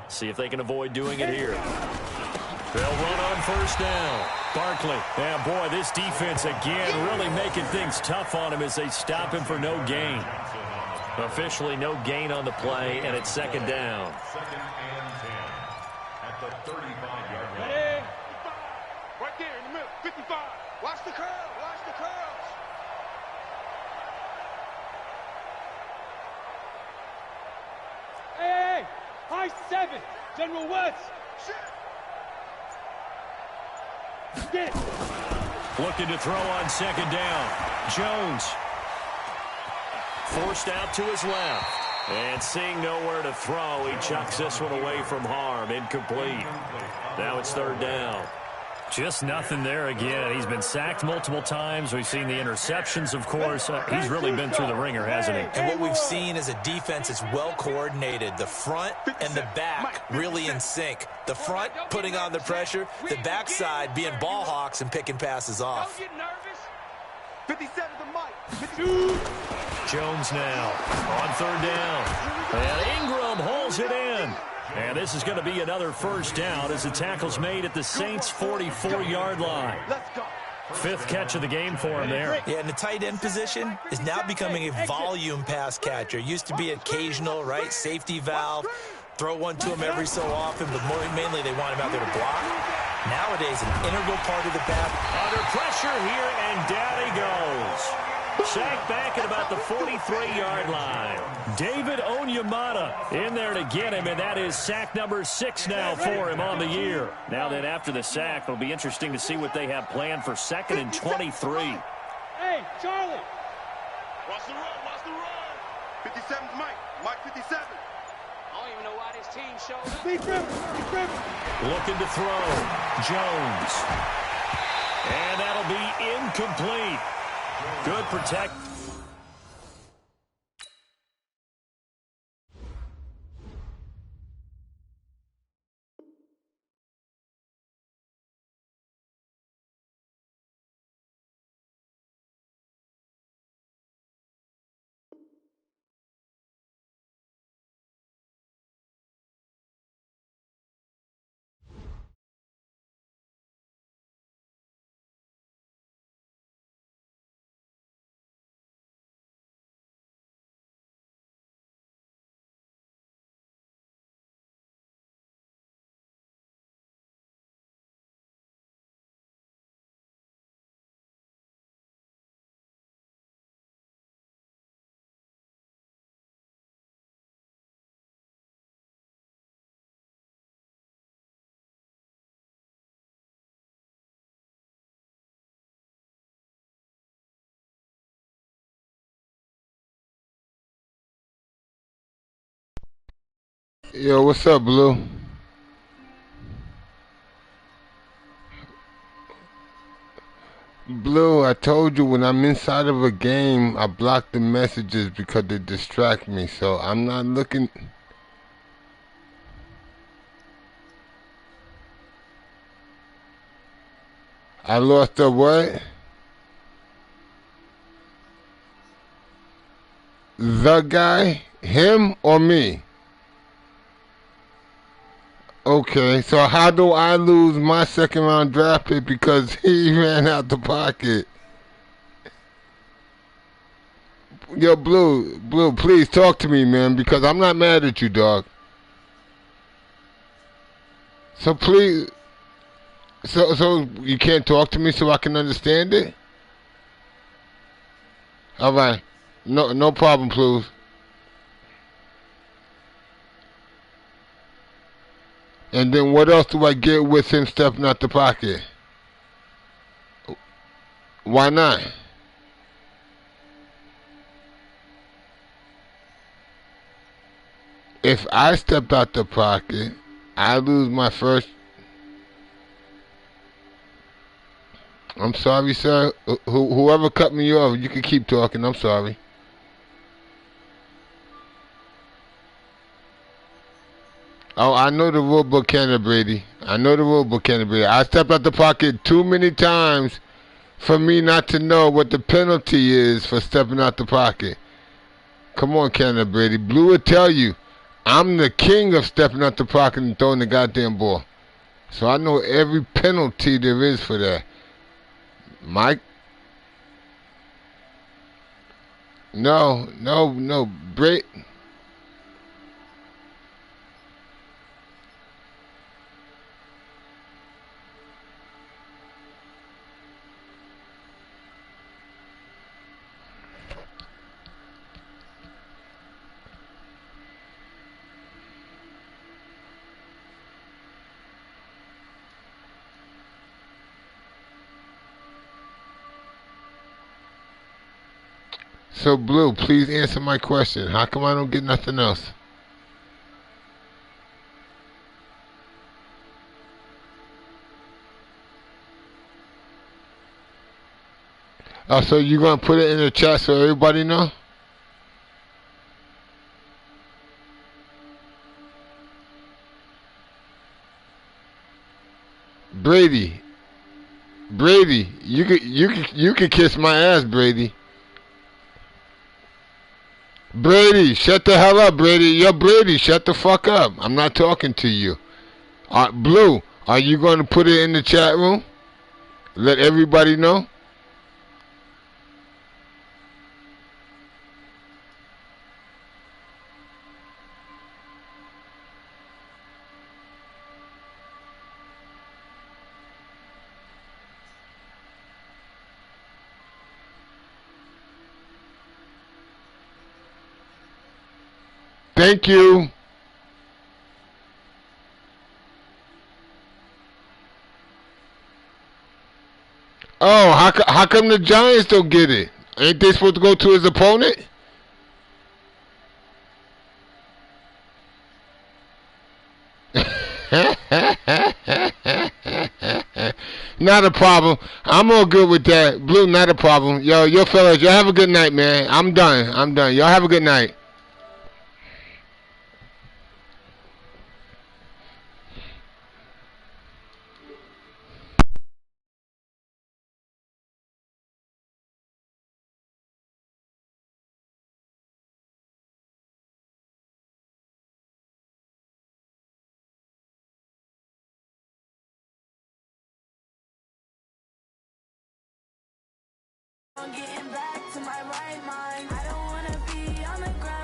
See if they can avoid doing it here. They'll run on first down. Barkley. Yeah, boy, this defense again really making things tough on him as they stop him for no gain. Officially no gain on the play, and it's second down.
Second and 10 at the 35-yard line.
Ready? Right there in the middle. 55. Watch the curl. Watch the curls. Hey, high 7. General West. Get.
Looking to throw on second down. Jones. Forced out to his left. And seeing nowhere to throw, he chucks this one away from harm. Incomplete. Now it's third down. Just nothing there again. He's been sacked multiple times. We've seen the interceptions, of course. He's really been through the ringer, hasn't he?
And what we've seen is a defense that's well coordinated. The front and the back really in sync. The front putting on the pressure. The backside being ball hawks and picking passes off.
Don't get nervous. 57 to Mike. 52.
Jones now on third down. And Ingram holds it in. And this is going to be another first down as the tackle's made at the Saints' 44-yard line.
Let's go.
Fifth catch of the game for him there.
Yeah, and the tight end position is now becoming a volume pass catcher. Used to be occasional, right? Safety valve. Throw one to him every so often, but mainly they want him out there to block. Nowadays, an integral part of the pass.
Under pressure here, and down he goes. Sacked back at about the 43-yard line. David Onyemata in there to get him, and that is sack number 6 now for him on the year. Now then, after the sack, it'll be interesting to see what they have planned for 2nd and 23.
Hey, Charlie. Watch the run. Watch the run. 57's Mike. Mike 57. I don't even know why this team showed up. Deep river.
Looking to throw. Jones. And that'll be incomplete. Good protect.
Yo, what's up, Blue? Blue, I told you when I'm inside of a game, I block the messages because they distract me, so I'm not looking. I lost the what? The guy? Him or me? Okay, so how do I lose my second round draft pick because he ran out the pocket? Yo, Blue, please talk to me, man, because I'm not mad at you, dog. So please, so you can't talk to me so I can understand it? All right, no problem, please. And then what else do I get with him stepping out the pocket? Why not? If I step out the pocket, I lose my first. I'm sorry, sir. Whoever cut me off, you can keep talking. I'm sorry. Oh, I know the rule book, Kenny Brady. I know the rule book, Kenny Brady. I stepped out the pocket too many times for me not to know what the penalty is for stepping out the pocket. Come on, Kenny Brady. Blue will tell you, I'm the king of stepping out the pocket and throwing the goddamn ball. So I know every penalty there is for that. Mike? No. Break. So, Blue, please answer my question. How come I don't get nothing else? Oh, so you going to put it in the chat so everybody know? Brady, you could kiss my ass, Brady. Brady, shut the hell up, Brady. Yo, Brady, shut the fuck up. I'm not talking to you. Blue, are you going to put it in the chat room? Let everybody know? Thank you. Oh, how come the Giants don't get it? Ain't they supposed to go to his opponent? Not a problem. I'm all good with that. Blue, not a problem. Yo, fellas, y'all have a good night, man. I'm done. Y'all have a good night.
I'm getting back to my right mind. I don't wanna be on the ground.